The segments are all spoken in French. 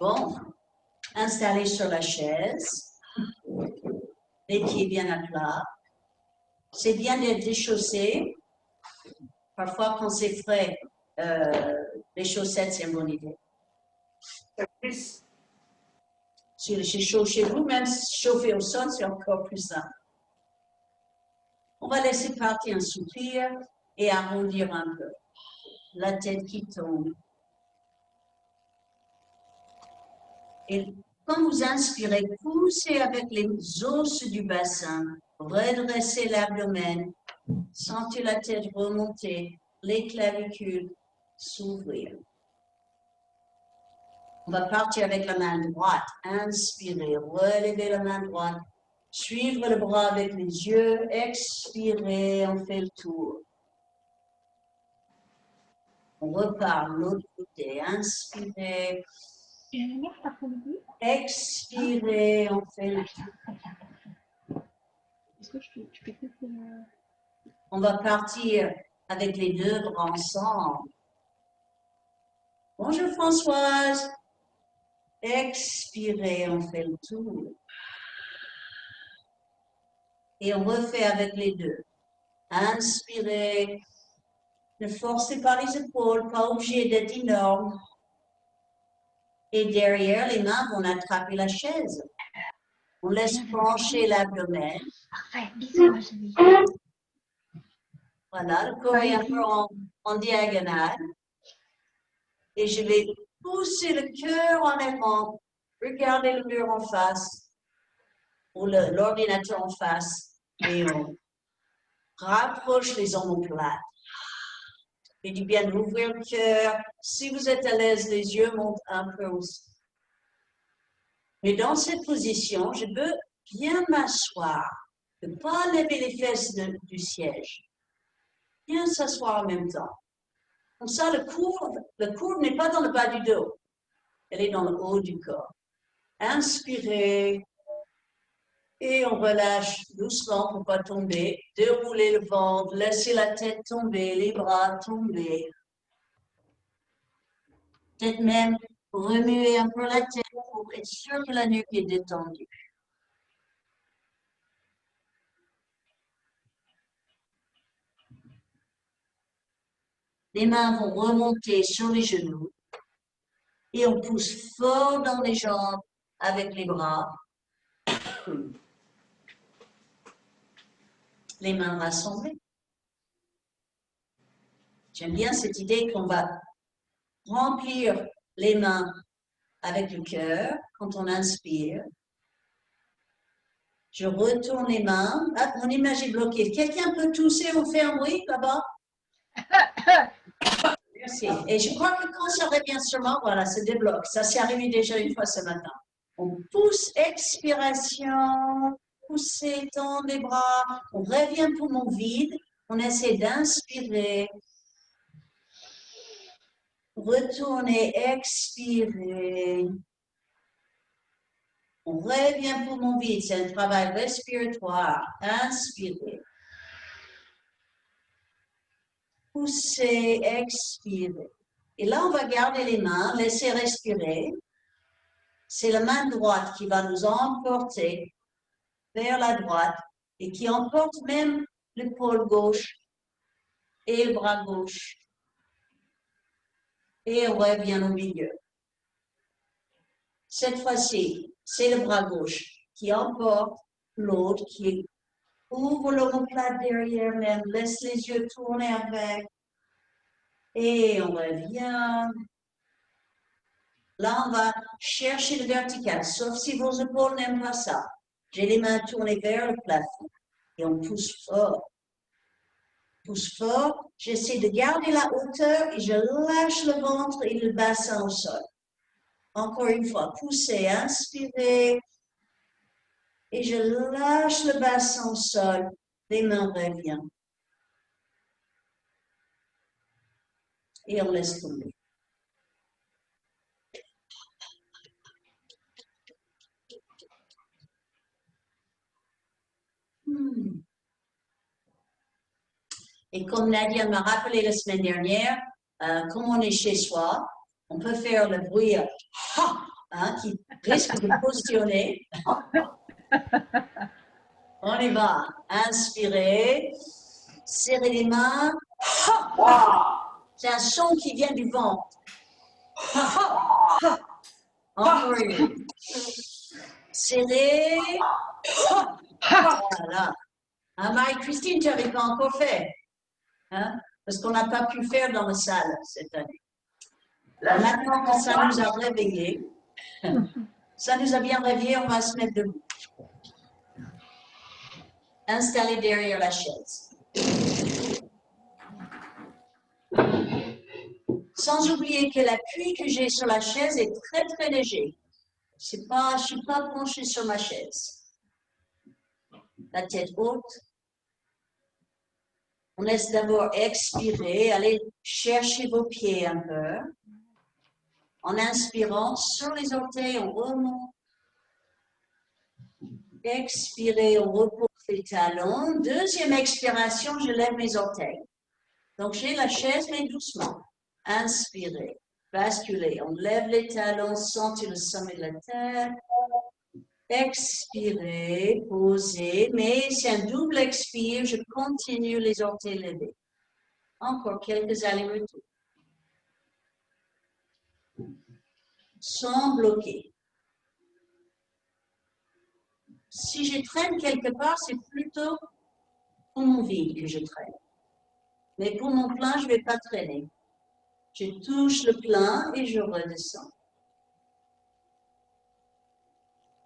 Bon, installé sur la chaise, les pieds bien à plat. C'est bien d'être déchaussé. Parfois, quand c'est frais, les chaussettes, c'est une bonne idée. Si c'est chaud chez vous, même chauffer au sol, c'est encore plus simple. On va laisser partir un soupir et arrondir un peu. La tête qui tombe. Et quand vous inspirez, poussez avec les os du bassin, redressez l'abdomen, sentez la tête remonter, les clavicules s'ouvrir. On va partir avec la main droite. Inspirez, relevez la main droite. Suivre le bras avec les yeux. Expirez, on fait le tour. On repart de l'autre côté. Inspirez. Expirez, on fait le tour. On va partir avec les deux bras ensemble. Bonjour Françoise. Expirez, on fait le tour. Et on refait avec les deux. Inspirez. Ne forcez pas les épaules, pas obligé d'être énorme. Et derrière, les mains vont attraper la chaise. On laisse pencher l'abdomen. Parfait, bisous ma chérie. Voilà, le corps est un peu en diagonale. Et je vais pousser le cœur en avant. Regardez le mur en face ou l'ordinateur en face. Et on rapproche les omoplates. Et du bien d'ouvrir le cœur. Si vous êtes à l'aise, les yeux montent un peu aussi. Mais dans cette position, je veux bien m'asseoir, ne pas lever les fesses du siège. Bien s'asseoir en même temps. Comme ça, le courbe n'est pas dans le bas du dos. Elle est dans le haut du corps. Inspirez. Et on relâche doucement pour ne pas tomber. Déroulez le ventre, laissez la tête tomber, les bras tomber. Peut-être même remuer un peu la tête pour être sûr que la nuque est détendue. Les mains vont remonter sur les genoux et on pousse fort dans les jambes avec les bras. Les mains rassemblées. J'aime bien cette idée qu'on va remplir les mains avec le cœur quand on inspire. Je retourne les mains. Ah, mon image est bloquée. Quelqu'un peut tousser ou faire un bruit là-bas? Merci. Et je crois que quand ça revient sûrement, voilà, ça débloque. Ça s'est arrivé déjà une fois ce matin. On pousse, expiration, poussez, tendre les bras. On revient poumon vide. On essaie d'inspirer. Retournez, expirez. On revient poumon vide. C'est un travail respiratoire. Inspirez. Poussez, expirez. Et là, on va garder les mains, laisser respirer. C'est la main droite qui va nous emporter vers la droite et qui emporte même l'épaule gauche et le bras gauche. Et on revient au milieu. Cette fois-ci, c'est le bras gauche qui emporte l'autre, qui ouvre l'omoplate derrière même, laisse les yeux tourner avec. Et on revient. Là, on va chercher le vertical, sauf si vos épaules n'aiment pas ça. J'ai les mains tournées vers le plafond et on pousse fort. Pousse fort, j'essaie de garder la hauteur et je lâche le ventre et le bassin au sol. Encore une fois, poussez, inspirez et je lâche le bassin au sol, les mains reviennent. Et on laisse tomber. Et comme Nadia m'a rappelé la semaine dernière, comme on est chez soi, on peut faire le bruit hein, qui risque de cautionner. On y va. Inspirez. Serrez les mains. C'est un son qui vient du ventre. Encore une. Serrez. Voilà. Hein, Marie-Christine, tu n'avais pas encore fait. Hein? Parce qu'on n'a pas pu faire dans la salle cette année. Maintenant que ça nous a réveillés, ça nous a bien réveillés, on va se mettre debout. Installé derrière la chaise. Sans oublier que l'appui que j'ai sur la chaise est très, très léger. Je ne suis pas penchée sur ma chaise. La tête haute. On laisse d'abord expirer, allez chercher vos pieds un peu. En inspirant, sur les orteils, on remonte. Expirez, on repose les talons. Deuxième expiration, je lève mes orteils. Donc, j'ai la chaise, mais doucement. Inspirez, basculez. On lève les talons, sentez le sommet de la tête. Expirez, posez, mais c'est un double expire. Je continue les orteils levés. Encore quelques allers-retours. Sans bloquer. Si je traîne quelque part, c'est plutôt pour mon vide que je traîne. Mais pour mon plein, je ne vais pas traîner. Je touche le plein et je redescends.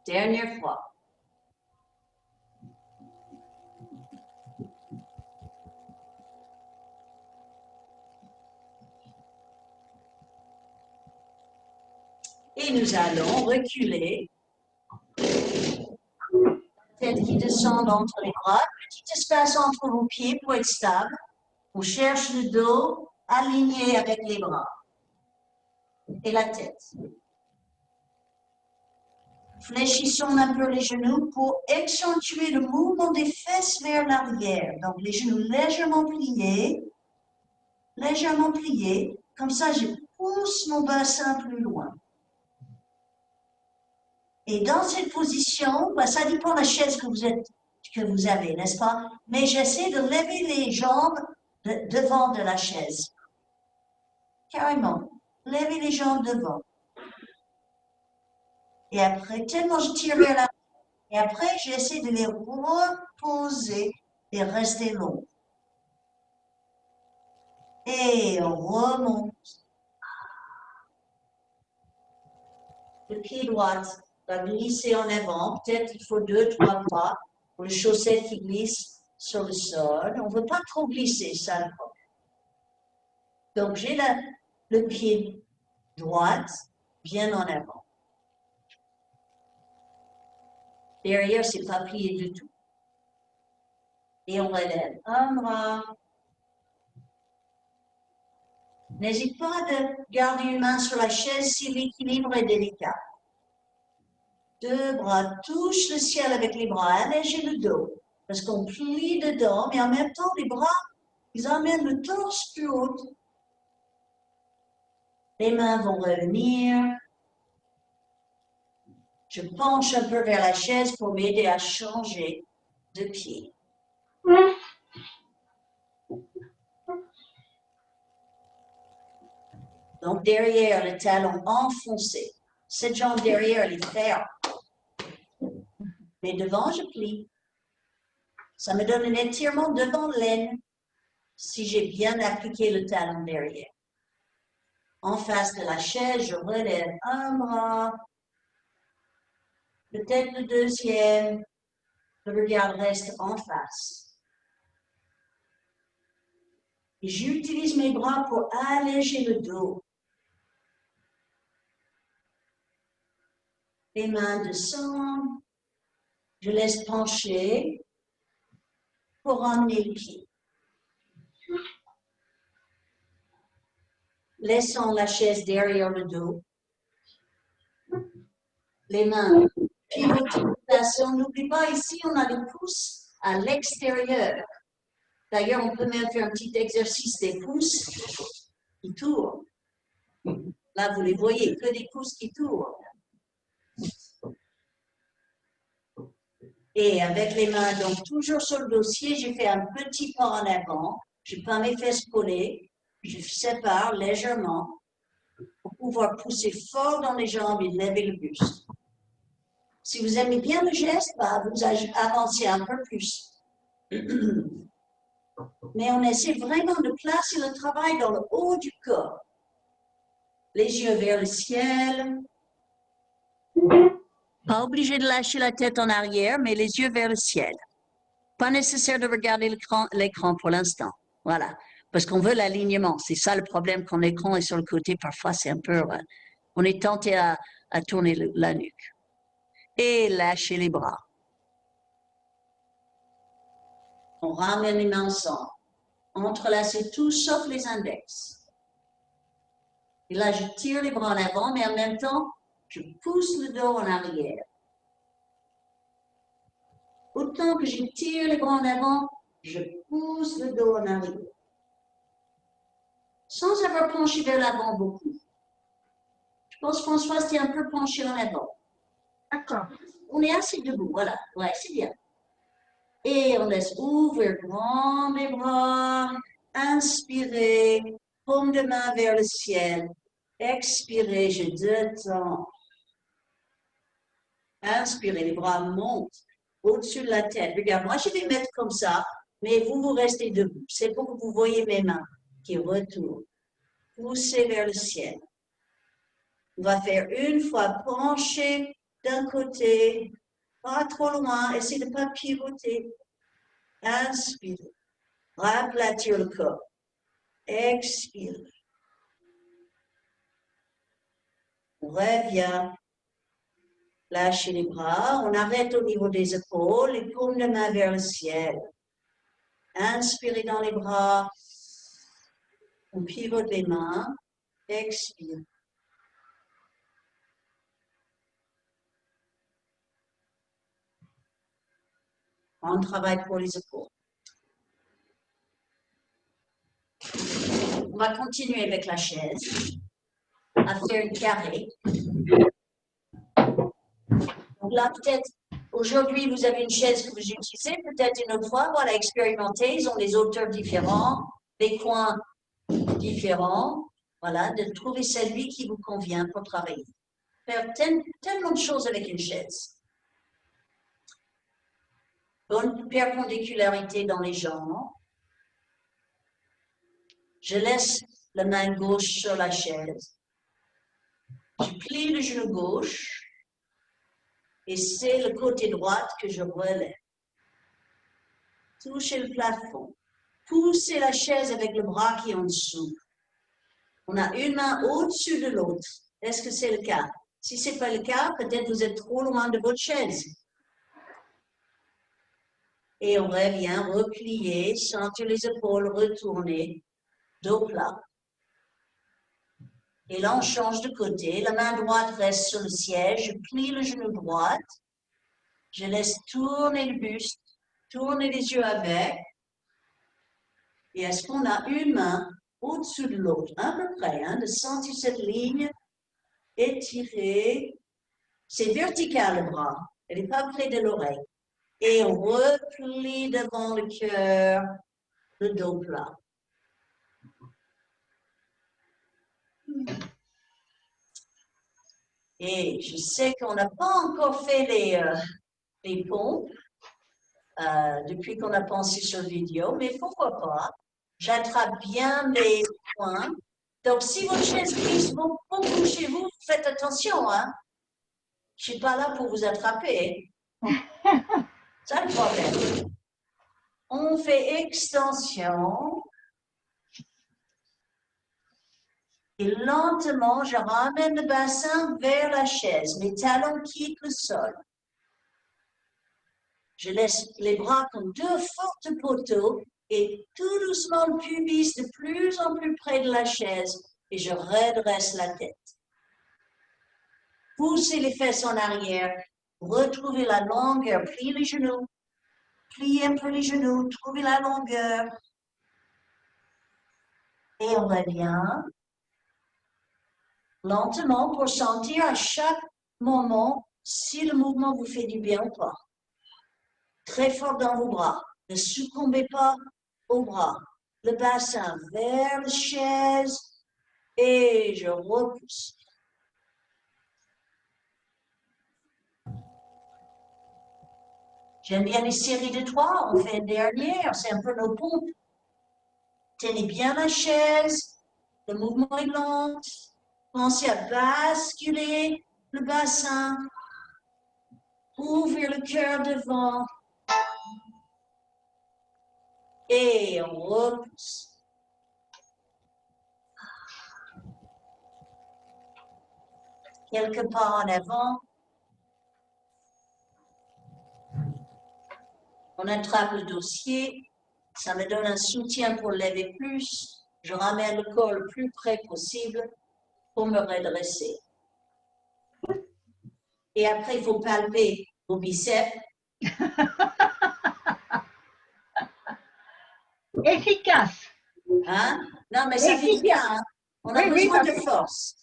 Dernière fois. Et nous allons reculer. Tête qui descend entre les bras. Petit espace entre vos pieds pour être stable. On cherche le dos aligné avec les bras. Et la tête. Fléchissons un peu les genoux pour accentuer le mouvement des fesses vers l'arrière. Donc, les genoux légèrement pliés. Légèrement pliés. Comme ça, je pousse mon bassin plus loin. Et dans cette position, ça dépend de la chaise que vous avez, n'est-ce pas? Mais j'essaie de lever les jambes devant de la chaise. Carrément. Lever les jambes devant. Et après, tellement je tire vers la... Et après, j'essaie de les reposer et rester long. Et on remonte. Le pied droit va glisser en avant. Peut-être il faut 2-3 pas pour le chausset qui glisse sur le sol. On ne veut pas trop glisser, ça le problème. Donc, j'ai le pied droit bien en avant. Derrière, c'est pas plié du tout. Et on relève un bras. N'hésite pas de garder une main sur la chaise si l'équilibre est délicat. 2 bras touchent le ciel avec les bras, allégez le dos. Parce qu'on plie dedans, mais en même temps, les bras, ils amènent le torse plus haut. Les mains vont revenir. Je penche un peu vers la chaise pour m'aider à changer de pied. Donc, derrière, le talon enfoncé. Cette jambe derrière, elle est ferme. Mais devant, je plie. Ça me donne un étirement devant l'aine si j'ai bien appliqué le talon derrière. En face de la chaise, je relève un bras, peut-être le deuxième. Le regard reste en face. Et j'utilise mes bras pour alléger le dos. Les mains descendent. Je laisse pencher pour emmener le pied. Laissons la chaise derrière le dos. Les mains pivotent. N'oublie pas, ici, on a les pouces à l'extérieur. D'ailleurs, on peut même faire un petit exercice des pouces qui tournent. Là, vous les voyez, que des pouces qui tournent. Et avec les mains, donc toujours sur le dossier, j'ai fait un petit pas en avant. Je prends mes fesses collées, je sépare légèrement pour pouvoir pousser fort dans les jambes et lever le buste. Si vous aimez bien le geste, bah, vous avancez un peu plus. Mais on essaie vraiment de placer le travail dans le haut du corps. Les yeux vers le ciel. Pas obligé de lâcher la tête en arrière, mais les yeux vers le ciel. Pas nécessaire de regarder l'écran pour l'instant. Voilà. Parce qu'on veut l'alignement. C'est ça le problème quand l'écran est sur le côté. Parfois, c'est un peu... on est tenté à tourner la nuque. Et lâcher les bras. On ramène les mains ensemble. Entrelacez tout sauf les index. Et là, je tire les bras en avant, mais en même temps, je pousse le dos en arrière. Autant que je tire les bras en avant, je pousse le dos en arrière. Sans avoir penché vers l'avant beaucoup. Je pense, François, c'est un peu penché en avant. D'accord. On est assez debout, voilà. Ouais, c'est bien. Et on laisse ouvrir grand les bras. Inspirez, paume de main vers le ciel. Expirez, je détends. Inspirez, les bras montent au-dessus de la tête. Regarde, moi je vais mettre comme ça, mais vous restez debout. C'est pour que vous voyez mes mains qui retournent. Poussez vers le ciel. On va faire une fois pencher d'un côté, pas trop loin, essayez de ne pas pivoter. Inspirez. Raplatir le corps. Expirez. On revient. Lâchez les bras. On arrête au niveau des épaules. Les paumes de main vers le ciel. Inspirez dans les bras. On pivote les mains. Expire. On travaille pour les épaules. On va continuer avec la chaise. À faire une carré. Donc là, peut-être, aujourd'hui, vous avez une chaise que vous utilisez, peut-être une autre fois, voilà, expérimentez, ils ont des hauteurs différentes, des coins différents, voilà, de trouver celui qui vous convient pour travailler. Faire tellement de choses avec une chaise. Bonne perpendicularité dans les jambes. Je laisse la main gauche sur la chaise. Je plie le genou gauche. Et c'est le côté droit que je relève. Touchez le plafond. Poussez la chaise avec le bras qui est en dessous. On a une main au-dessus de l'autre. Est-ce que c'est le cas? Si ce n'est pas le cas, peut-être vous êtes trop loin de votre chaise. Et on revient, replier, sentir les épaules, retourner, dos plat. Et là, on change de côté. La main droite reste sur le siège. Je plie le genou droit. Je laisse tourner le buste, tourner les yeux avec. Et est-ce qu'on a une main au-dessus de l'autre, à peu près, hein, de sentir cette ligne étirée. C'est vertical le bras, elle n'est pas près de l'oreille. Et on replie devant le cœur, le dos plat. Et je sais qu'on n'a pas encore fait les pompes depuis qu'on a pensé sur vidéo, mais pourquoi pas? J'attrape bien mes points. Donc, si votre chaise glisse beaucoup chez vous, faites attention, hein? Je ne suis pas là pour vous attraper. C'est le problème. On fait extension. Et lentement, je ramène le bassin vers la chaise. Mes talons quittent le sol. Je laisse les bras comme deux fortes poteaux et tout doucement le pubis de plus en plus près de la chaise et je redresse la tête. Poussez les fesses en arrière, retrouvez la longueur, pliez les genoux, pliez un peu les genoux, trouvez la longueur. Et on revient lentement pour sentir à chaque moment si le mouvement vous fait du bien ou pas. Très fort dans vos bras. Ne succombez pas aux bras. Le bassin vers la chaise et je repousse. J'aime bien les séries de 3. On fait une dernière. C'est un peu nos pompes. Tenez bien la chaise. Le mouvement est lent. Pensez à basculer le bassin. Ouvrir le cœur devant. Et on repousse. Quelques pas en avant. On attrape le dossier. Ça me donne un soutien pour lever plus. Je ramène le corps le plus près possible pour me redresser. Et après, il faut palper vos biceps. Efficace. Hein? Non, mais ça fait bien. Hein? On a Oui, besoin ça de force.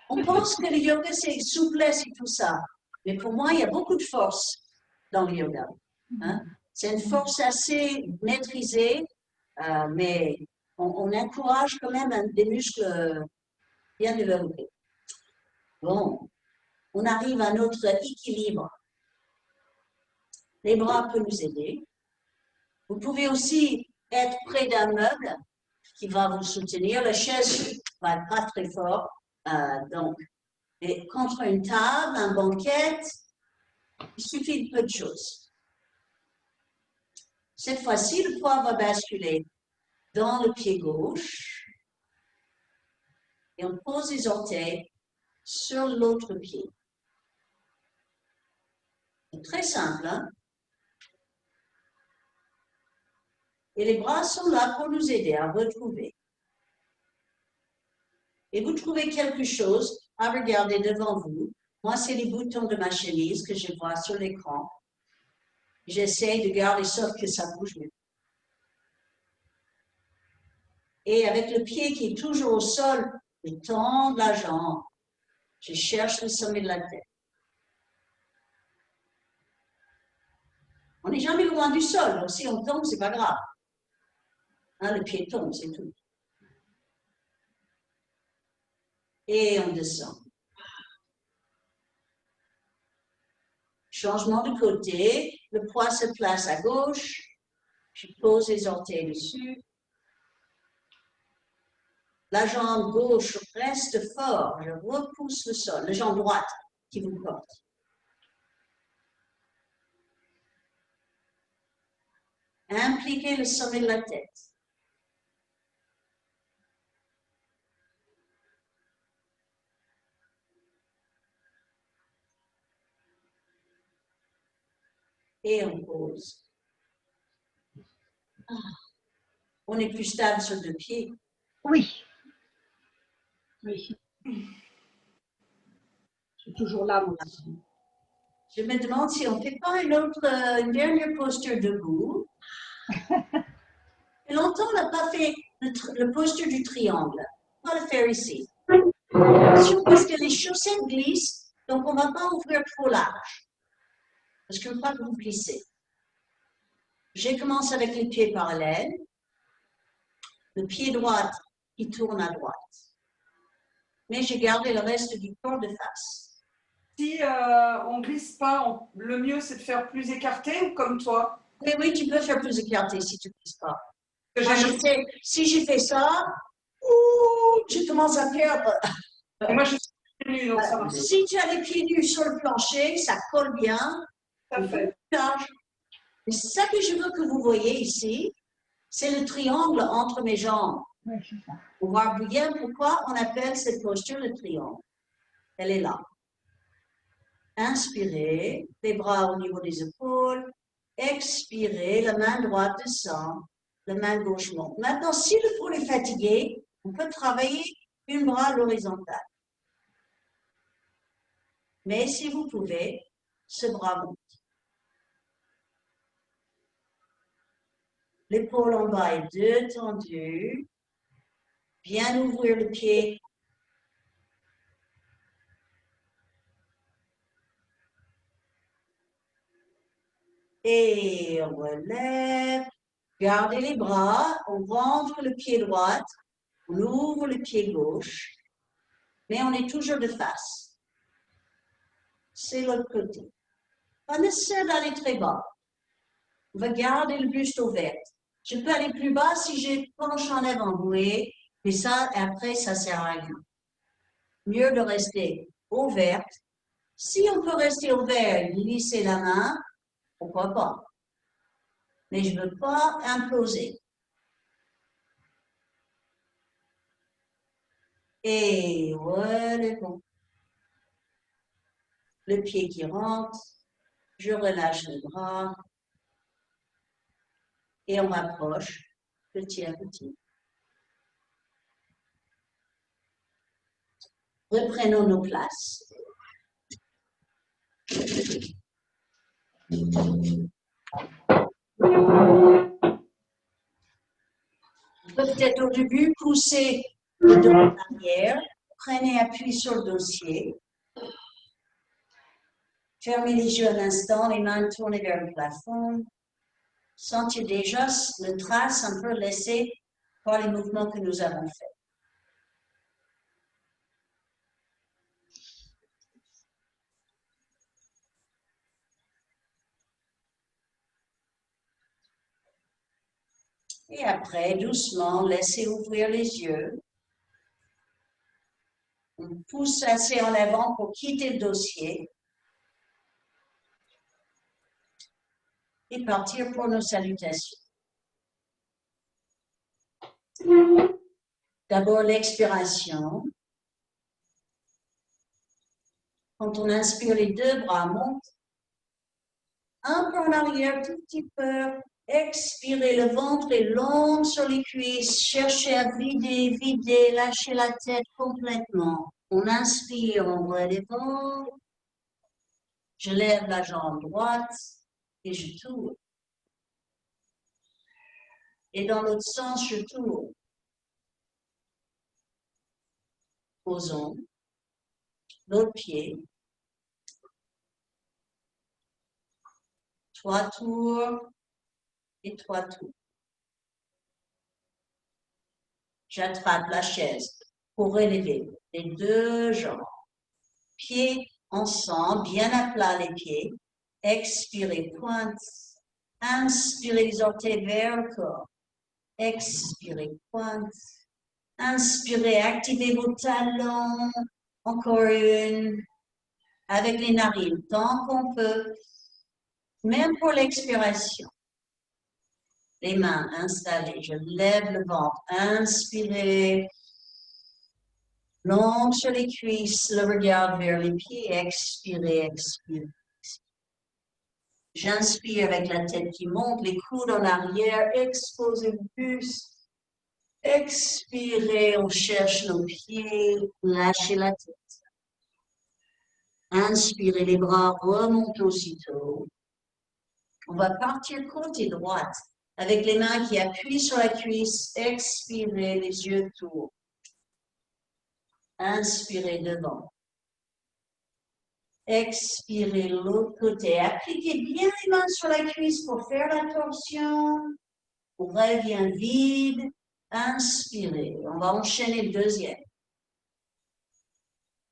On pense que le yoga, c'est souplesse et tout ça. Mais pour moi, il y a beaucoup de force dans le yoga. Hein? C'est une force assez maîtrisée, mais on encourage quand même des muscles bien développés. Bon, on arrive à notre équilibre. Les bras peuvent nous aider. Vous pouvez aussi être près d'un meuble qui va vous soutenir. La chaise va être pas très fort. Donc, et contre une table, un banquette, il suffit de peu de choses. Cette fois-ci, le poids va basculer dans le pied gauche et on pose les orteils sur l'autre pied. C'est très simple, hein? Et les bras sont là pour nous aider à retrouver. Et vous trouvez quelque chose à regarder devant vous. Moi, c'est les boutons de ma chemise que je vois sur l'écran. J'essaie de garder sauf que ça bouge mieux. Et avec le pied qui est toujours au sol, je tends la jambe. Je cherche le sommet de la tête. On n'est jamais loin du sol, donc si on tombe, c'est pas grave. Hein, le pied tombe, c'est tout. Et on descend. Changement de côté, le poids se place à gauche. Je pose les orteils dessus. La jambe gauche reste fort. Je repousse le sol. La jambe droite qui vous porte. Impliquez le sommet de la tête. Et on pose. On est plus stable sur deux pieds. Oui. Oui. Je suis toujours là, moi aussi. Je me demande si on ne fait pas une dernière posture debout. Et longtemps, on n'a pas fait le posture du triangle. On va le faire ici. Attention parce que les chaussettes glissent, donc on ne va pas ouvrir trop large. Parce que je ne veux pas que vous glissez. Je commence avec les pieds parallèles. Le pied droit qui tourne à droite. Mais j'ai gardé le reste du corps de face. Si on ne glisse pas, le mieux c'est de faire plus écarté ou comme toi? Oui, tu peux faire plus écarté si tu ne glisses pas. Moi, Si j'ai fait ça, je commence à perdre. moi je suis nue, donc ça marche. Si tu as les pieds nus sur le plancher, ça colle bien. Tout à fait. Mais ça que je veux que vous voyez ici, c'est le triangle entre mes jambes. Oui, c'est ça. Pour voir bien pourquoi on appelle cette posture le triangle. Elle est là. Inspirez, les bras au niveau des épaules. Expirez, la main droite descend, la main gauche monte. Maintenant, si l'épaule est fatiguée, on peut travailler une bras à l'horizontale. Mais si vous pouvez, ce bras monte. L'épaule en bas est détendue. Bien ouvrir le pied. Et on relève. Gardez les bras, on rentre le pied droit, on ouvre le pied gauche, mais on est toujours de face. C'est l'autre côté. Pas nécessaire d'aller très bas. On va garder le buste ouvert. Je peux aller plus bas si je penche en avant, vous voyez, mais ça, après, ça sert à rien. Mieux de rester ouverte. Si on peut rester ouvert, glisser la main, pourquoi pas. Mais je ne veux pas imploser. Et voilà, bon. Le pied qui rentre, je relâche les bras et on rapproche petit à petit. Reprenons nos places. On peut peut-être au début pousser le dos en arrière. Prenez appui sur le dossier. Fermez les yeux un instant, les mains tournées vers le plafond. Sentez déjà le trace un peu laissé par les mouvements que nous avons faits. Et après, doucement, laissez ouvrir les yeux. On pousse assez en avant pour quitter le dossier. Et partir pour nos salutations. D'abord l'expiration. Quand on inspire, les deux bras montent. Un peu en arrière, tout petit peu. Expirez, le ventre est long sur les cuisses. Cherchez à vider, vider, lâchez la tête complètement. On inspire, on redétend. Je lève la jambe droite et je tourne. Et dans l'autre sens, je tourne. Posons l'autre pied. 3 tours et 3 tours. J'attrape la chaise pour relever les deux jambes. Pieds ensemble, bien à plat les pieds. Expirez, pointe. Inspirez les orteils vers le corps. Expirez, pointe. Inspirez, activez vos talons. Encore une. Avec les narines, tant qu'on peut. Même pour l'expiration. Les mains installées, je lève le ventre, inspirez. Long sur les cuisses, le regard vers les pieds, expirez, expirez. J'inspire avec la tête qui monte, les coudes en arrière, exposez le buste. Expirez, on cherche nos pieds, lâchez la tête. Inspirez, les bras remontent aussitôt. On va partir côté droite, avec les mains qui appuient sur la cuisse. Expirez, les yeux tournent. Inspirez devant. Expirez l'autre côté. Appliquez bien les mains sur la cuisse pour faire la torsion. Oreille bien vide. Inspirez. On va enchaîner le deuxième.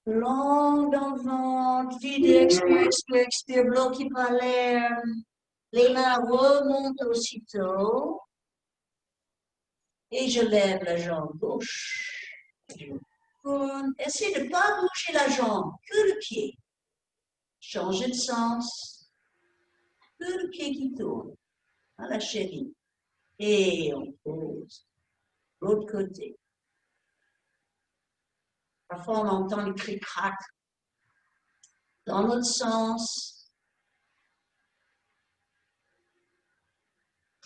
Long dans le ventre. Vide, expire, expire, expire. Bloquez par l'air. Les mains remontent aussitôt. Et je lève la jambe gauche. Essayez de ne pas bouger la jambe, que le pied. Changez de sens. Que le pied qui tourne. À la chérie. Et on pose. L'autre côté. Parfois, on entend les cric-crac. Dans l'autre sens.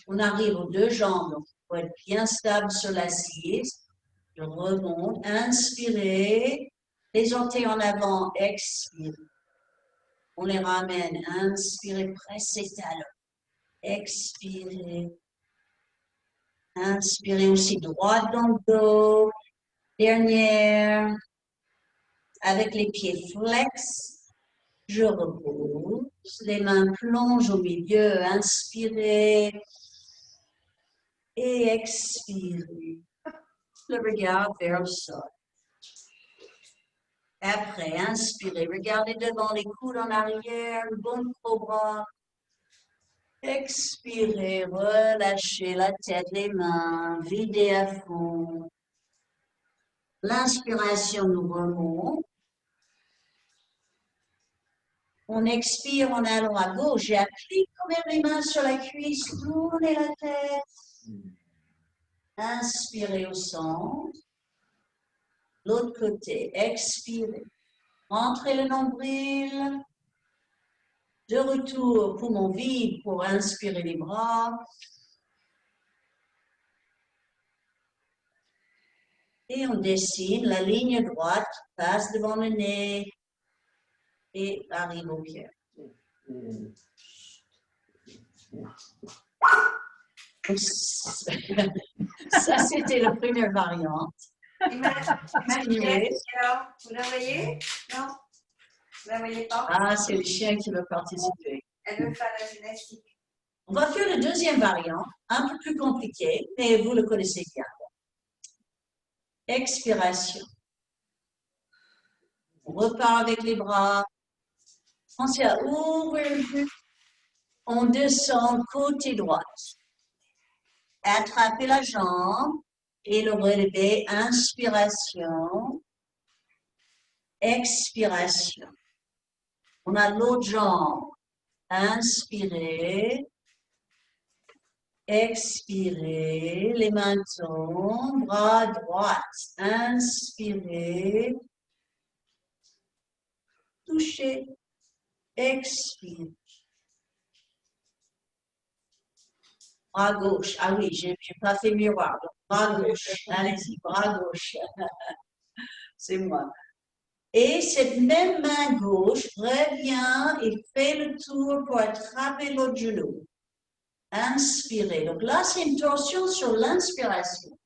On arrive aux deux jambes. Donc, il faut être bien stable sur l'assise. Je remonte. Inspirez. Les orteils en avant. Expirez. On les ramène. Inspirez. Pressez talons. Expirez. Inspirez aussi droit dans le dos. Dernière. Avec les pieds flex. Je repose. Les mains plongent au milieu. Inspirez et expirez. Le regard vers le sol. Après, inspirez. Regardez devant les coudes en arrière, le bon cobra. Expirez, relâchez la tête, les mains, videz à fond. L'inspiration nous remonte. On expire en allant à gauche et applique quand même les mains sur la cuisse, tournez la tête. Inspirez au centre. L'autre côté, expirez. Rentrez le nombril. De retour, poumon vide pour inspirer les bras. Et on dessine la ligne droite qui passe devant le nez et arrive au cœur. Ça, c'était la première variante. Imagine, alors, vous la voyez? Non? Vous la voyez pas? Ah, c'est le chien qui veut participer. Elle veut faire la gymnastique. On va faire la deuxième variante, un peu plus compliquée, mais vous le connaissez bien. Expiration. On repart avec les bras. Pensez à ouvrir le but. On descend côté droit. Attrapez la jambe et le relever. Inspiration. Expiration. On a l'autre jambe. Inspirez. Expirez. Les mains tombent. Bras droit. Inspirez. Touchez. Expire. Bras gauche. Ah oui, je n'ai pas fait miroir. Donc, bras gauche. Allez-y, bras gauche. C'est moi. Et cette même main gauche revient et fait le tour pour attraper l'autre genou. Inspirez. Donc là, c'est une torsion sur l'inspiration.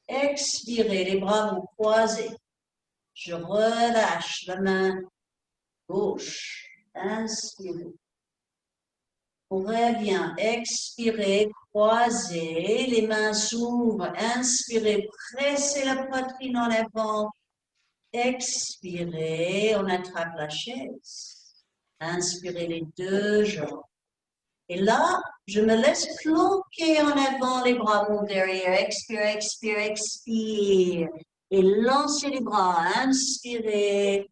Expirez. Les bras vont croiser. Je relâche la main gauche. Inspirez. On revient, expirez, croisez, les mains s'ouvrent, inspirez, pressez la poitrine en avant, expirez, on attrape la chaise, inspirez les deux jambes. Et là, je me laisse planquer en avant, les bras montent derrière, expire, expire, expire, et lancez les bras, inspirez,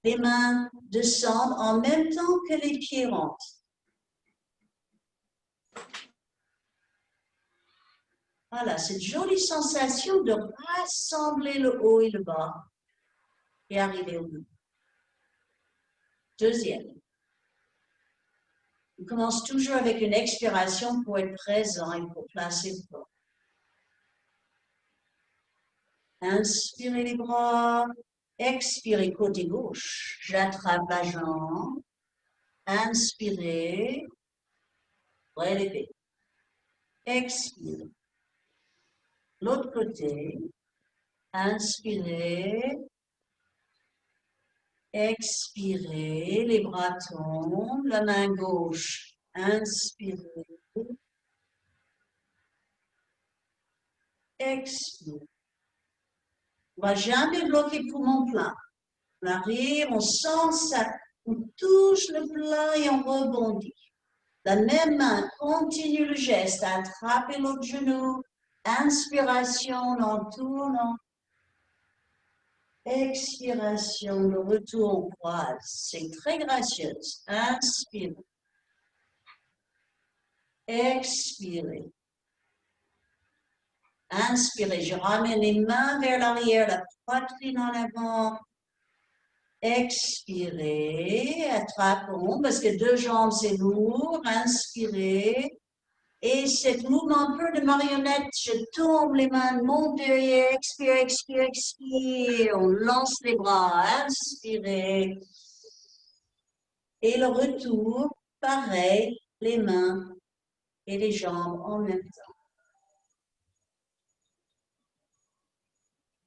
les mains descendent en même temps que les pieds rentrent. Voilà, cette jolie sensation de rassembler le haut et le bas et arriver au bout. Deuxième. On commence toujours avec une expiration pour être présent et pour placer le corps. Inspirez les bras, expirez côté gauche. J'attrape la jambe. Inspirez, relevez. Expirez. L'autre côté. Inspirez. Expirez, les bras tombent, la main gauche. Inspirez. Expirez. On ne va jamais bloquer poumon plein. On arrive, on sent ça, on touche le plein et on rebondit. La même main continue le geste, attrapez l'autre genou. Inspiration en tournant. Expiration, le retour on croise. C'est très gracieuse. Inspirez. Expirez. Inspirez. Je ramène les mains vers l'arrière, la poitrine en avant. Expirez. Attrapons parce que deux jambes c'est lourd. Inspirez. Et ce mouvement un peu de marionnette, je tombe, les mains montent derrière, expire, expire, expire. On lance les bras, inspirez. Et le retour, pareil, les mains et les jambes en même temps.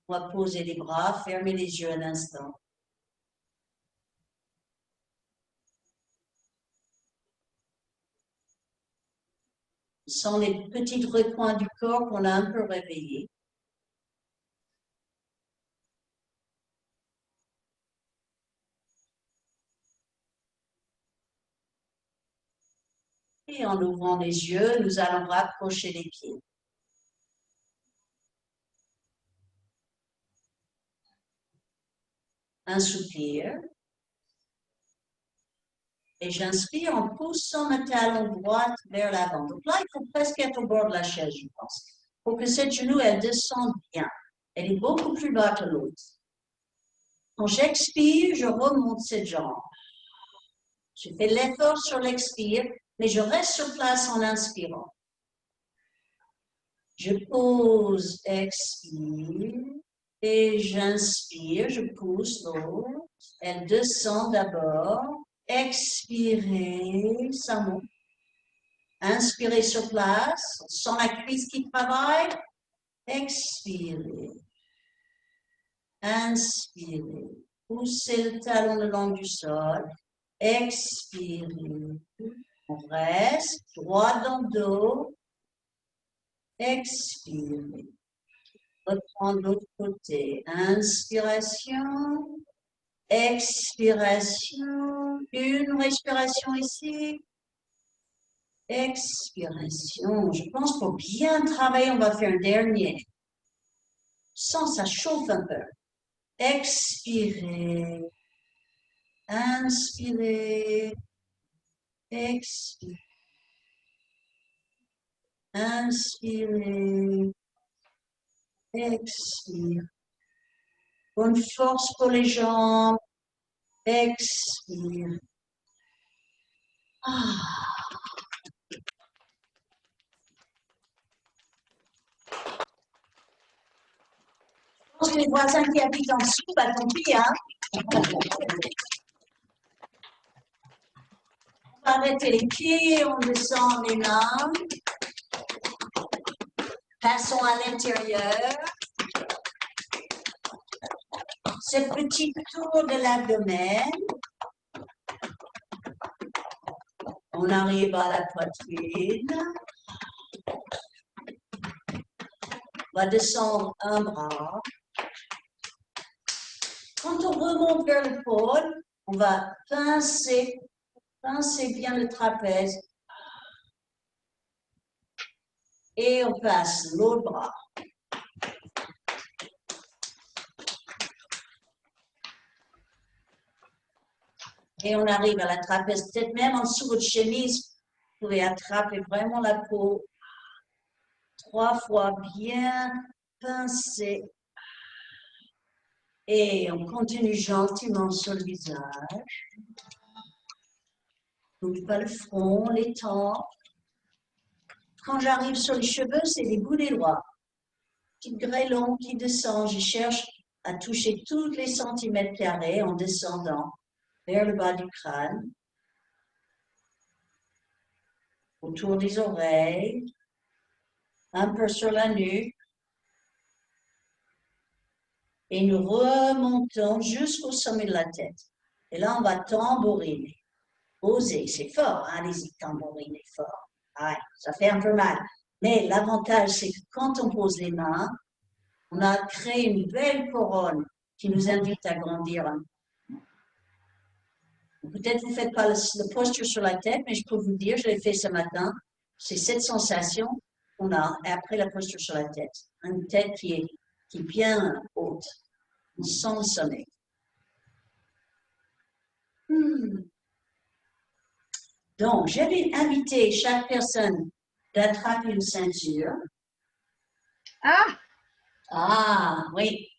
On va poser les bras, fermer les yeux un instant. Ce sont les petits recoins du corps qu'on a un peu réveillés. Et en ouvrant les yeux, nous allons rapprocher les pieds. Un soupir. Et j'inspire en poussant ma talon droite vers l'avant. Donc là, il faut presque être au bord de la chaise, je pense. Pour que cette genou, elle descende bien. Elle est beaucoup plus bas que l'autre. Quand j'expire, je remonte cette jambe. Je fais l'effort sur l'expire, mais je reste sur place en inspirant. Je pose, expire, et j'inspire, je pousse l'autre. Elle descend d'abord. Expirez, ça monte. Inspirez sur place, sans la cuisse qui travaille. Expirez. Inspirez. Poussez le talon le long du sol. Expirez. On reste droit dans le dos. Expirez. Reprendre l'autre côté. Inspiration. Expiration. Une respiration ici. Expiration. Je pense pour bien travailler, on va faire un dernier. Sans ça chauffe un peu. Expirez. Inspirez. Expirez. Inspirez. Expire. Bonne force pour les jambes. Expire. Ah. Je pense que les voisins qui habitent en dessous, bah tant pis, hein. On va arrêter les pieds, on descend les mains. Passons à l'intérieur. Ce petit tour de l'abdomen. On arrive à la poitrine. On va descendre un bras. Quand on remonte vers le pôle, on va pincer bien le trapèze. Et on passe l'autre bras. Et on arrive à la trapèze. Peut-être même en dessous de votre chemise, vous pouvez attraper vraiment la peau. 3 fois bien pincer. Et on continue gentiment sur le visage. N'oublie pas le front, les tempes. Quand j'arrive sur les cheveux, c'est les bouts des doigts. Petit grêlon qui descend. Je cherche à toucher tous les centimètres carrés en descendant vers le bas du crâne. Autour des oreilles. Un peu sur la nuque. Et nous remontons jusqu'au sommet de la tête. Et là, on va tambouriner. Oser, c'est fort, hein, allez-y, tambouriner fort. Ouais, ça fait un peu mal. Mais l'avantage, c'est que quand on pose les mains, on a créé une belle couronne qui nous invite à grandir. Peut-être vous ne faites pas la posture sur la tête, mais je peux vous dire, je l'ai fait ce matin, c'est cette sensation qu'on a après la posture sur la tête. Une tête qui est bien haute. On sent le sommet. Donc, je vais inviter chaque personne d'attraper une ceinture. Ah, Ah, oui.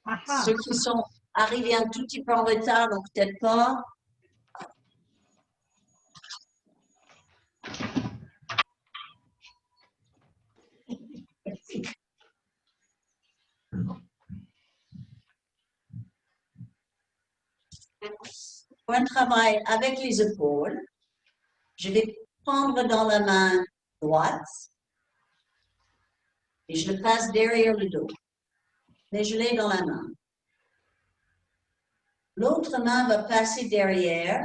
ah, Ceux qui sont arrivés un tout petit peu en retard, donc peut-être pas. Pour un travail avec les épaules, je vais prendre dans la main droite et je le passe derrière le dos. Mais je l'ai dans la main. L'autre main va passer derrière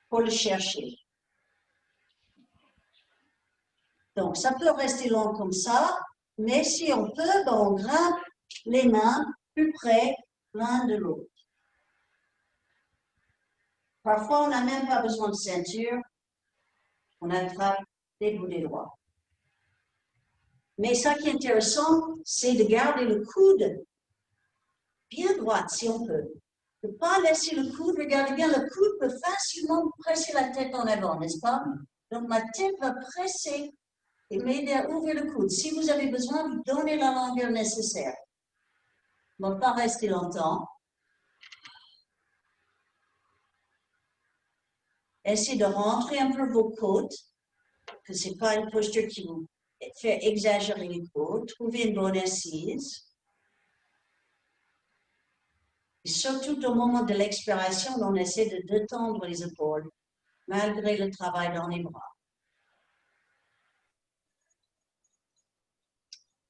pour le chercher. Donc, ça peut rester long comme ça, mais si on peut, ben, on grimpe les mains plus près l'un de l'autre. Parfois, on n'a même pas besoin de ceinture. On attrape les bouts des doigts. Mais ça qui est intéressant, c'est de garder le coude bien droit, si on peut. Ne pas laisser le coude, regardez bien, le coude peut facilement presser la tête en avant, n'est-ce pas? Donc, ma tête va presser et m'aider à ouvrir le coude. Si vous avez besoin, vous donnez la longueur nécessaire. On ne va pas rester longtemps. Essayez de rentrer un peu vos côtes, que ce n'est pas une posture qui vous fait exagérer les côtes. Trouvez une bonne assise. Et surtout au moment de l'expiration, on essaie de détendre les épaules, malgré le travail dans les bras.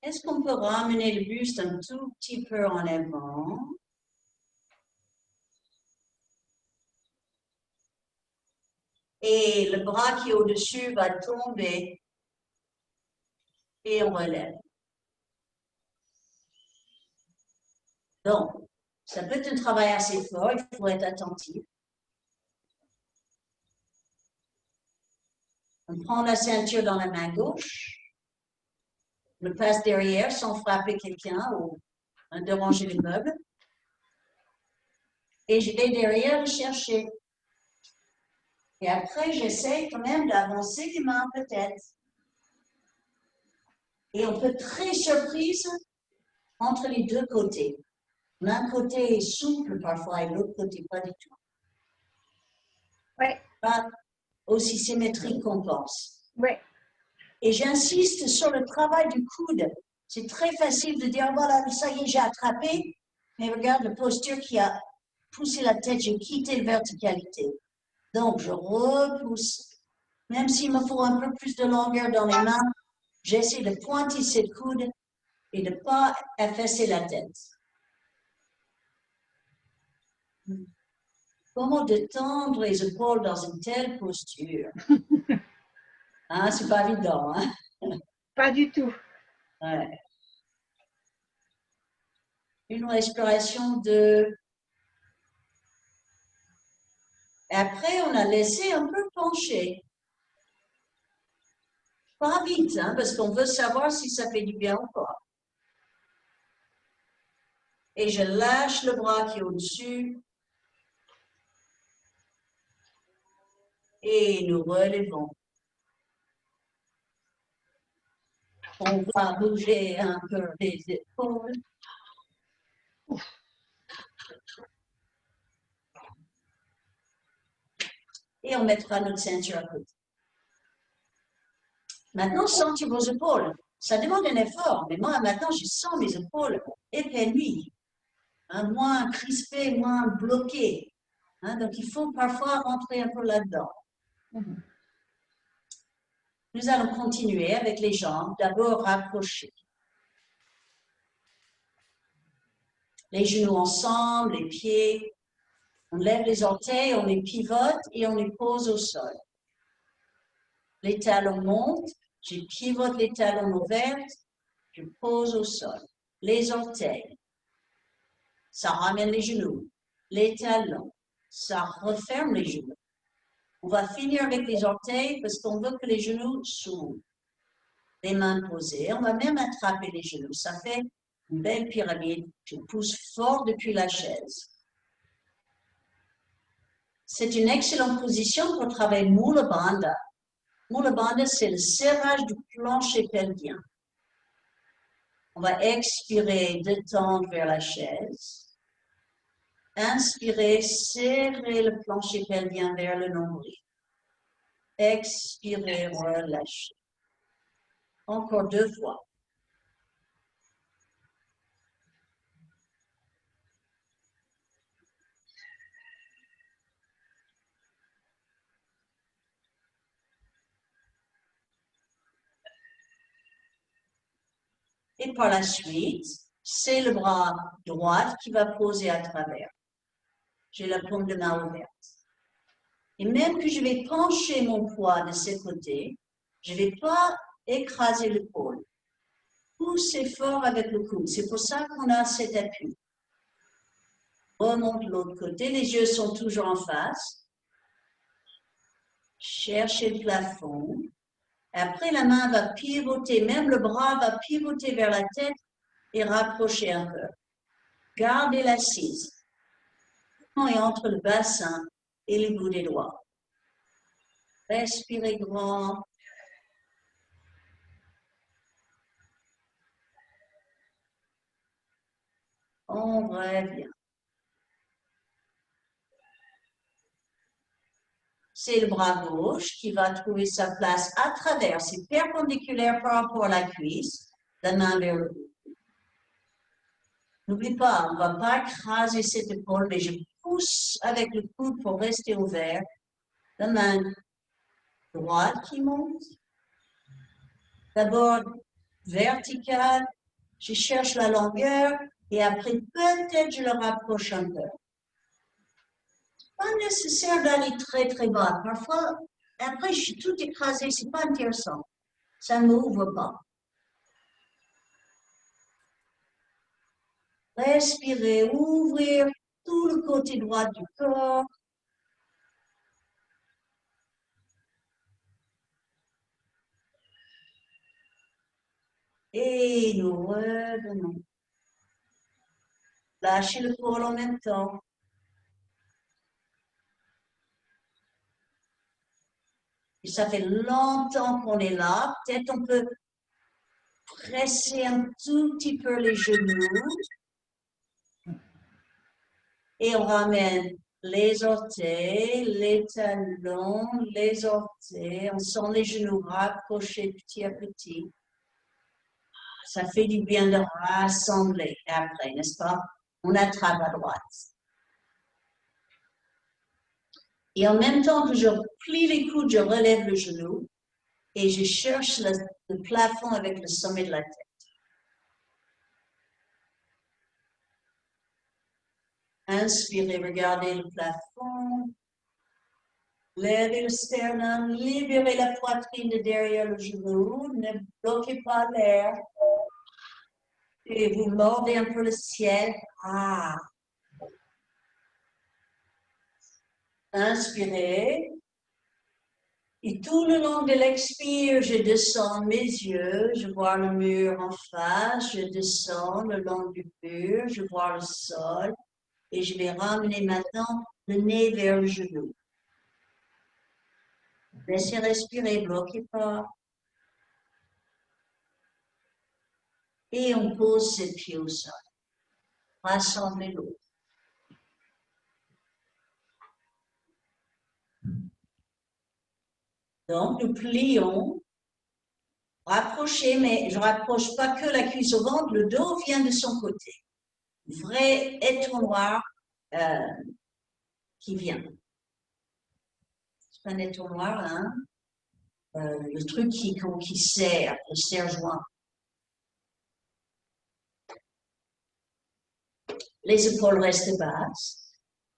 Est-ce qu'on peut ramener le buste un tout petit peu en avant? Et le bras qui est au-dessus va tomber et on relève. Donc, ça peut être un travail assez fort, il faut être attentif. On prend la ceinture dans la main gauche, on le passe derrière sans frapper quelqu'un ou déranger les meubles. Et je vais derrière le chercher. Et après, j'essaie quand même d'avancer les mains peut-être. Et on peut être très surprise entre les deux côtés. L'un côté est souple parfois et l'autre côté pas du tout. Oui. Pas aussi symétrique qu'on pense. Oui. Et j'insiste sur le travail du coude. C'est très facile de dire, voilà, ça y est, j'ai attrapé. Mais regarde la posture qui a poussé la tête, j'ai quitté la verticalité. Donc, je repousse. Même s'il me faut un peu plus de longueur dans les mains, j'essaie de pointer cette coude et de ne pas affaisser la tête. Comment détendre les épaules dans une telle posture? Hein, c'est pas évident, hein? Pas du tout. Ouais. Une respiration de... Et après, on a laissé un peu pencher. Pas vite, hein, parce qu'on veut savoir si ça fait du bien ou pas. Et je lâche le bras qui est au-dessus. Et nous relevons. On va bouger un peu les épaules. Et on mettra notre ceinture à côté. Maintenant, sentez vos épaules. Ça demande un effort, mais moi, maintenant, je sens mes épaules épanouies, hein, moins crispées, moins bloquées. Hein, donc, il faut parfois rentrer un peu là-dedans. Nous allons continuer avec les jambes, d'abord rapprochées. Les genoux ensemble, les pieds. On lève les orteils, on les pivote et on les pose au sol. Les talons montent, je pivote les talons ouverts, je pose au sol. Les orteils, ça ramène les genoux. Les talons, ça referme les genoux. On va finir avec les orteils parce qu'on veut que les genoux s'ouvrent. Les mains posées, on va même attraper les genoux. Ça fait une belle pyramide. Je pousse fort depuis la chaise. C'est une excellente position pour travailler Mula Bandha. Mula Bandha, c'est le serrage du plancher pelvien. On va expirer, détendre vers la chaise. Inspirez, serrez le plancher pelvien vers le nombril. Expirez, relâchez. Encore 2 fois. Et par la suite, c'est le bras droit qui va poser à travers. J'ai la paume de main ouverte. Et même que je vais pencher mon poids de ce côté, je ne vais pas écraser l'épaule. Poussez fort avec le coude. C'est pour ça qu'on a cet appui. Remonte de l'autre côté. Les yeux sont toujours en face. Cherchez le plafond. Après, la main va pivoter. Même le bras va pivoter vers la tête et rapprocher un peu. Gardez l'assise. Et entre le bassin et les bouts des doigts. Respirez grand. On revient. C'est le bras gauche qui va trouver sa place à travers. C'est perpendiculaire par rapport à la cuisse. La main vers le haut. N'oublie pas, on ne va pas écraser cette épaule, mais je pousse avec le coude pour rester ouvert. La main droite qui monte. D'abord verticale. Je cherche la longueur et après peut-être je le rapproche un peu. Pas nécessaire d'aller très très bas. Parfois, après je suis tout écrasé, c'est pas intéressant. Ça ne m'ouvre pas. Respirez, ouvrir tout le côté droit du corps. Et nous revenons. Lâchez le col en même temps. Et ça fait longtemps qu'on est là. Peut-être on peut presser un tout petit peu les genoux. Et on ramène les orteils, les talons, les orteils. On sent les genoux rapprocher petit à petit. Ça fait du bien de rassembler après, n'est-ce pas? On attrape à droite. Et en même temps que je plie les coudes, je relève le genou et je cherche le plafond avec le sommet de la tête. Inspirez, regardez le plafond. Levez le sternum, libérez la poitrine de derrière le genou, ne bloquez pas l'air. Et vous mordez un peu le ciel. Ah. Inspirez. Et tout le long de l'expire, je descends mes yeux, je vois le mur en face, je descends le long du mur, je vois le sol. Et je vais ramener maintenant le nez vers le genou. Laissez respirer, bloquez pas. Et on pose ses pieds au sol. Rassemblez l'autre. Donc, nous plions. Rapprochez, mais je ne rapproche pas que la cuisse au ventre. Le dos vient de son côté. Vrai étonnoir qui vient. C'est pas un étonnoir, hein? Le truc qui serre, le serre-joint. Les épaules restent basses.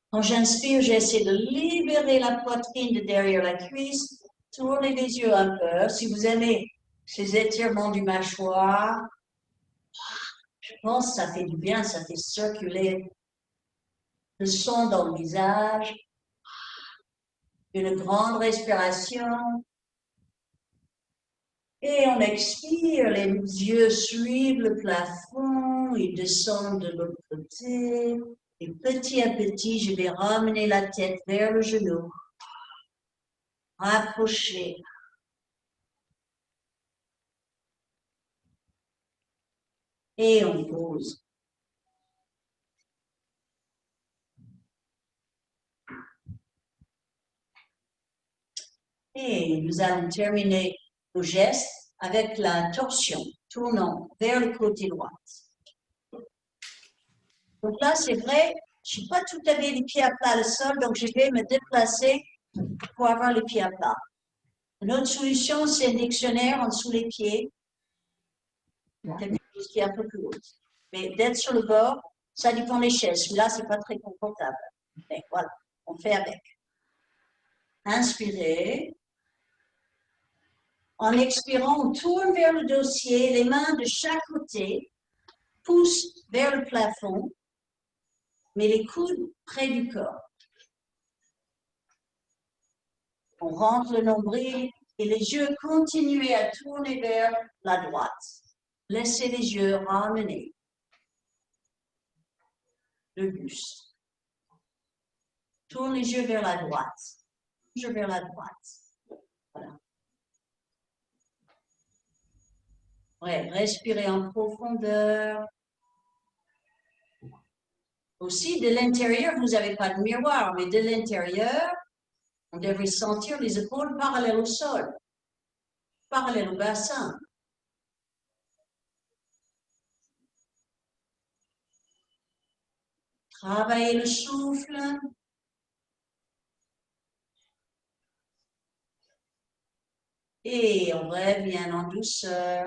Quand j'inspire, j'essaie de libérer la poitrine de derrière la cuisse. Tournez les yeux un peu. Si vous aimez ces étirements du mâchoire, je pense que ça fait du bien, ça fait circuler le son dans le visage. Une grande respiration. Et on expire, les yeux suivent le plafond, ils descendent de l'autre côté. Et petit à petit, je vais ramener la tête vers le genou. Rapprocher. Et on pose. Et nous allons terminer nos gestes avec la torsion, tournant vers le côté droit. Donc là, c'est vrai, je ne suis pas tout à fait les pieds à plat le sol, donc je vais me déplacer pour avoir les pieds à plat. Une autre solution, c'est un dictionnaire en dessous les pieds, quelque chose qui est un peu plus haut. Mais d'être sur le bord, ça dépend des chaises. Celui-là, ce n'est pas très confortable. Mais voilà, on fait avec. Inspirez. En expirant, on tourne vers le dossier, les mains de chaque côté, poussent vers le plafond, mais les coudes près du corps. On rentre le nombril et les yeux continuent à tourner vers la droite. Laissez les yeux ramener le buste. Tourne les yeux vers la droite. Toujours vers la droite. Voilà. Ouais, respirez en profondeur. Aussi, de l'intérieur, vous n'avez pas de miroir, mais de l'intérieur, on devrait sentir les épaules parallèles au sol, parallèles au bassin. Travaillez le souffle. Et on revient en douceur.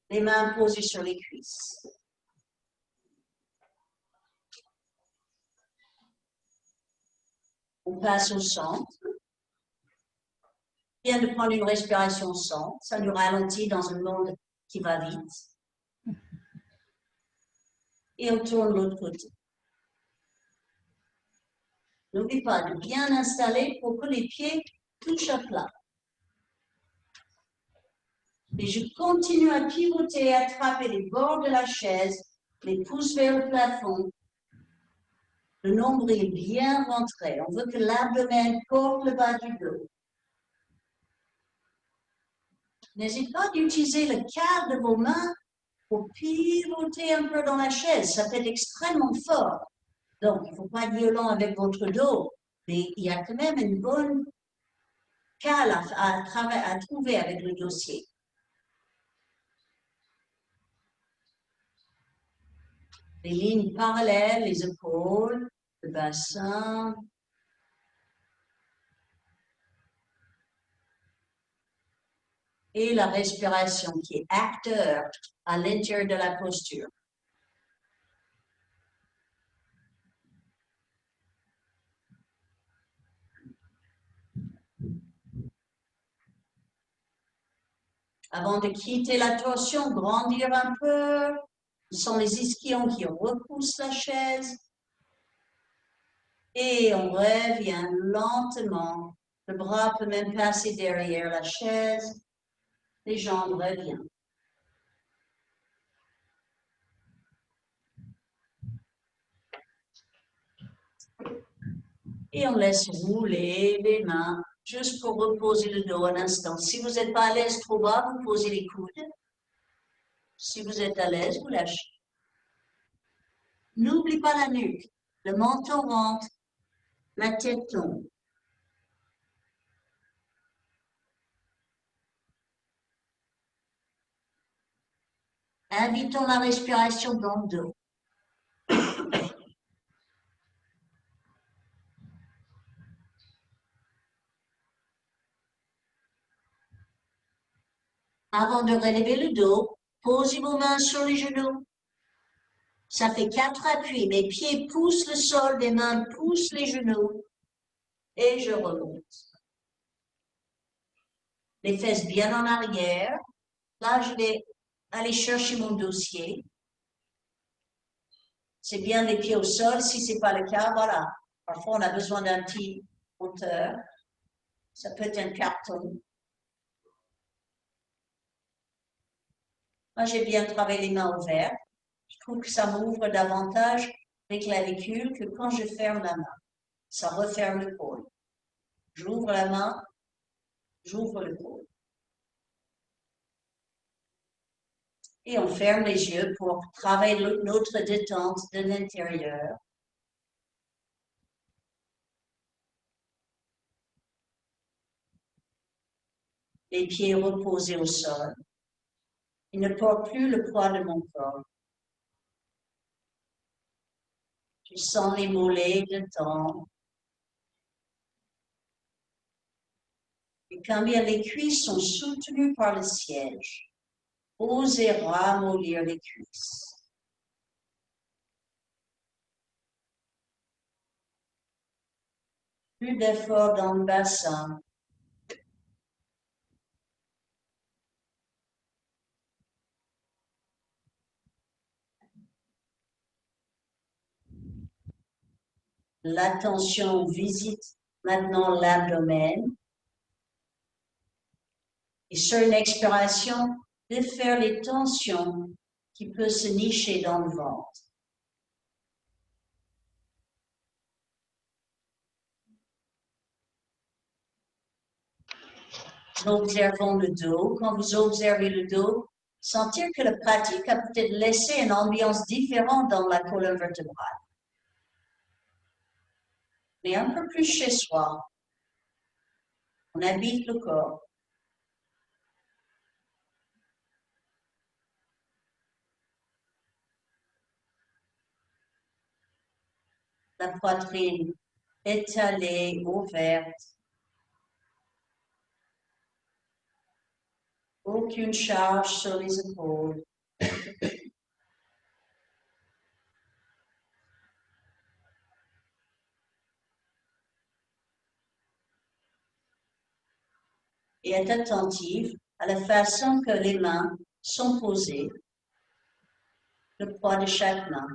Les mains posées sur les cuisses. On passe au centre. On vient de prendre une respiration au centre. Ça nous ralentit dans un monde qui va vite. Et on tourne l'autre côté. N'oublie pas de bien installer pour que les pieds touchent à plat. Et je continue à pivoter, attraper les bords de la chaise, les pouces vers le plafond. Le nombril bien rentré. On veut que l'abdomen porte le bas du dos. N'hésitez pas d'utiliser le cadre de vos mains pour pivoter un peu dans la chaise. Ça peut être extrêmement fort. Donc, il ne faut pas être violent avec votre dos. Mais il y a quand même une bonne cale à trouver avec le dossier. Les lignes parallèles, les épaules, le bassin. Et la respiration qui est acteur à l'intérieur de la posture. Avant de quitter la torsion, grandir un peu. Ce sont les ischions qui repoussent la chaise. Et on revient lentement. Le bras peut même passer derrière la chaise. Les jambes reviennent. Et on laisse rouler les mains juste pour reposer le dos un instant. Si vous n'êtes pas à l'aise trop bas, vous posez les coudes. Si vous êtes à l'aise, vous lâchez. N'oublie pas la nuque. Le menton rentre, la tête tombe. Invitons la respiration dans le dos. Avant de relever le dos, posez vos mains sur les genoux. Ça fait 4 appuis. Mes pieds poussent le sol, mes mains poussent les genoux. Et je remonte. Les fesses bien en arrière. Là, je vais aller chercher mon dossier. C'est bien les pieds au sol. Si ce n'est pas le cas, voilà. Parfois, on a besoin d'un petit hauteur. Ça peut être un carton. Moi, j'ai bien travaillé les mains ouvertes. Je trouve que ça m'ouvre davantage les clavicules que quand je ferme la main. Ça referme le côle. J'ouvre la main, j'ouvre le côle. Et on ferme les yeux pour travailler notre détente de l'intérieur. Les pieds reposés au sol. Il ne porte plus le poids de mon corps. Je sens les mollets détendre. Et quand bien les cuisses sont soutenues par le siège, osez ramollir les cuisses. Plus d'effort dans le bassin. l'attention visite maintenant l'abdomen. Et sur une expiration, défaire les tensions qui peuvent se nicher dans le ventre. Observons le dos. Quand vous observez le dos, sentir que la pratique a peut-être laissé une ambiance différente dans la colonne vertébrale. Mais un peu plus chez soi. On habite le corps. La poitrine étalée, ouverte. Aucune charge sur les épaules. Et être attentive à la façon que les mains sont posées, le poids de chaque main.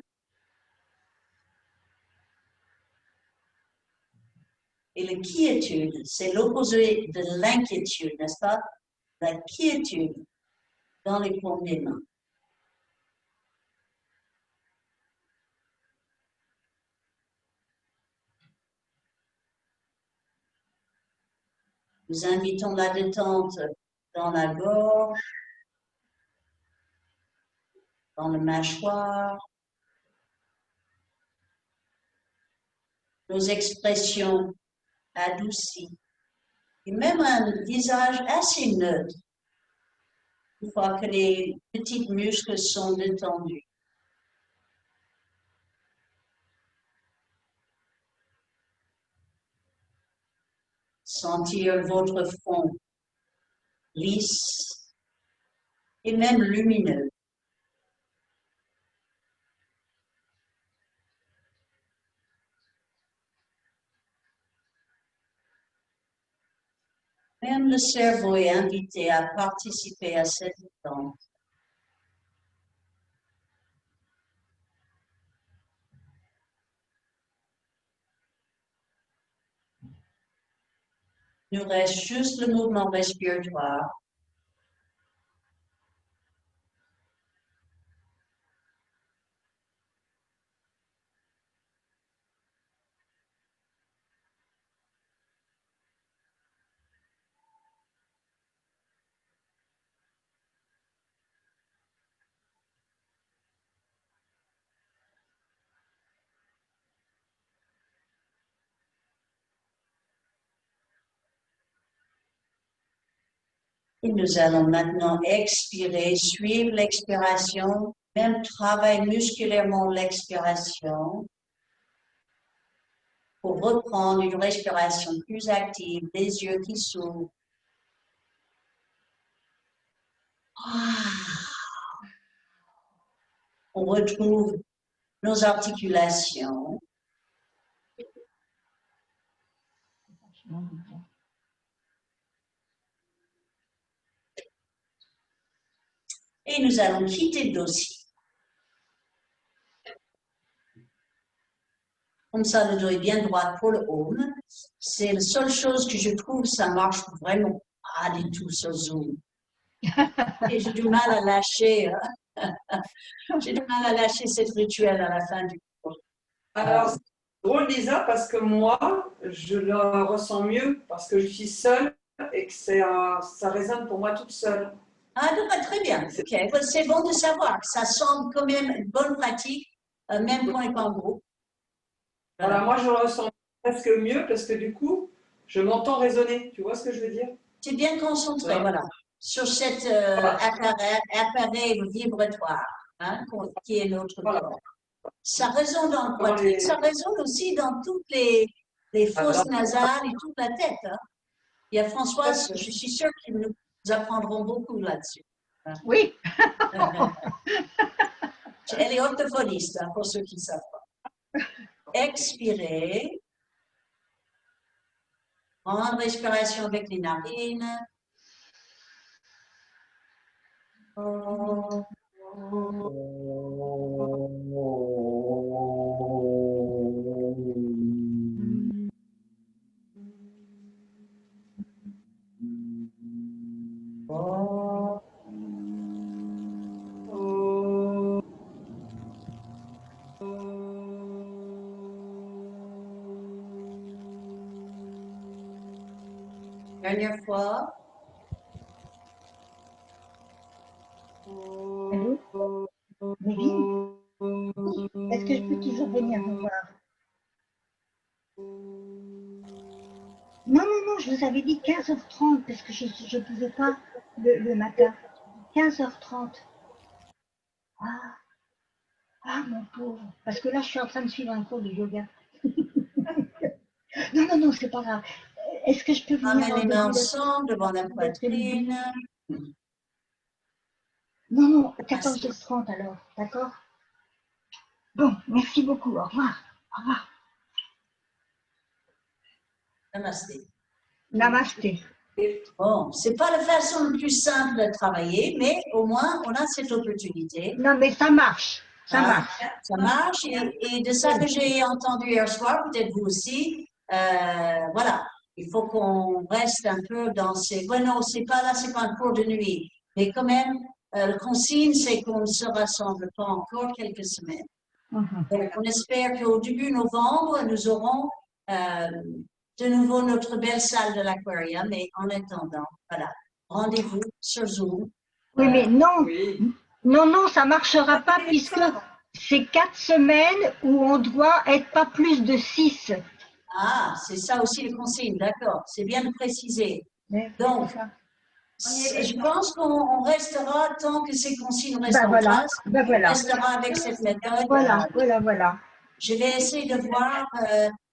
Et la quiétude, c'est l'opposé de l'inquiétude, n'est-ce pas? La quiétude dans les paumes des mains. Nous invitons la détente dans la gorge, dans la mâchoire, nos expressions adoucies, et même un visage assez neutre, une fois que les petits muscles sont détendus. Sentir votre front lisse et même lumineux. Même le cerveau est invité à participer à cette détente. Il nous reste juste le mouvement respiratoire. Et nous allons maintenant expirer, suivre l'expiration, même travailler musculairement l'expiration pour reprendre une respiration plus active, les yeux qui s'ouvrent. On retrouve nos articulations. Et nous allons quitter le dossier. Comme ça, le dos est bien droit pour le home. C'est la seule chose que je trouve, ça marche vraiment pas du tout sur Zoom. Et j'ai du mal à lâcher. J'ai du mal à lâcher cette rituel à la fin du cours. Alors, c'est drôle, Lisa, parce que moi, je le ressens mieux parce que je suis seule et que ça résonne pour moi toute seule. Ah, donc, très bien. Ok, c'est bon de savoir. Ça semble quand même une bonne pratique, même quand on n'est pas en groupe. Voilà, moi, je le ressens presque mieux parce que du coup, je m'entends résonner. Tu vois ce que je veux dire? Tu es bien concentré, voilà, sur cet appareil vibratoire, hein, qui est notre corps. Ça résonne dans le poitrine, ça résonne aussi dans toutes les fosses nasales et toute la tête. Hein. Il y a Françoise, je suis sûre qu'ils nous apprendront beaucoup là-dessus. Oui. Elle est orthophoniste, hein, pour ceux qui ne savent pas. Expirez. Grande respiration avec les narines. Dernière fois. Allô? David? Est-ce que je peux toujours venir vous voir? Non, non, non, je vous avais dit 15h30 parce que je ne pouvais pas le matin. 15h30. Ah, mon pauvre. Parce que là, je suis en train de suivre un cours de yoga. Non, non, non, c'est pas grave. Est-ce que je peux venir Ramène en les début mains ensemble devant la d'après-midi? poitrine. Non, non, 14h30 alors, d'accord? Bon, merci beaucoup. Au revoir. Au revoir. Namasté. Namasté. Bon, c'est pas la façon la plus simple de travailler, mais au moins, on a cette opportunité. Non, mais ça marche. Ça Ah, marche. Ça marche. Et de ça que j'ai entendu hier soir, peut-être vous aussi, voilà, il faut qu'on reste un peu dans ces... Bon, non, c'est pas là, c'est pas un cours de nuit. Mais quand même, le consigne, c'est qu'on ne se rassemble pas encore quelques semaines. Donc, on espère qu'au début novembre, nous aurons de nouveau notre belle salle de l'aquarium. Mais en attendant, voilà, rendez-vous sur Zoom. Oui, mais non, Oui. non, non, ça marchera pas puisque c'est 4 semaines où on doit être pas plus de 6. Ah, c'est ça aussi le consigne, d'accord. C'est bien de préciser. Donc, je pense qu'on restera tant que ces consignes restent Ben en voilà, place. ben On voilà. restera avec cette méthode. Voilà, voilà, voilà. Je vais essayer de voir.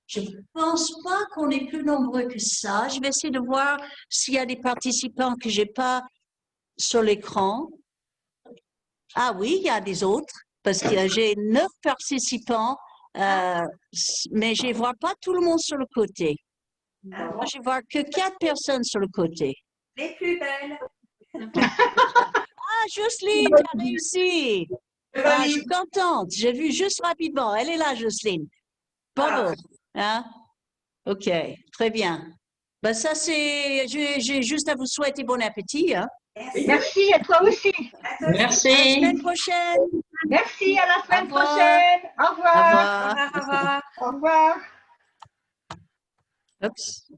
Je ne pense pas qu'on est plus nombreux que ça. Je vais essayer de voir s'il y a des participants que j'ai pas sur l'écran. Ah oui, il y a des autres parce que j'ai 9 participants, mais je ne vois pas tout le monde sur le côté. Moi, je vois que 4 personnes sur le côté. Les plus belles. Ah, Jocelyne, tu as réussi. Je Ah, je valide. suis contente. J'ai vu juste rapidement. Elle est là, Jocelyne. Bravo. Hein? OK, très bien. Ben, ça, c'est. J'ai juste à vous souhaiter bon appétit. Hein? Merci. Merci à toi aussi. À toi aussi. À la Merci. semaine prochaine. Merci, à la semaine revoir. prochaine. Au Au revoir. revoir. Au revoir. Au revoir. Oups.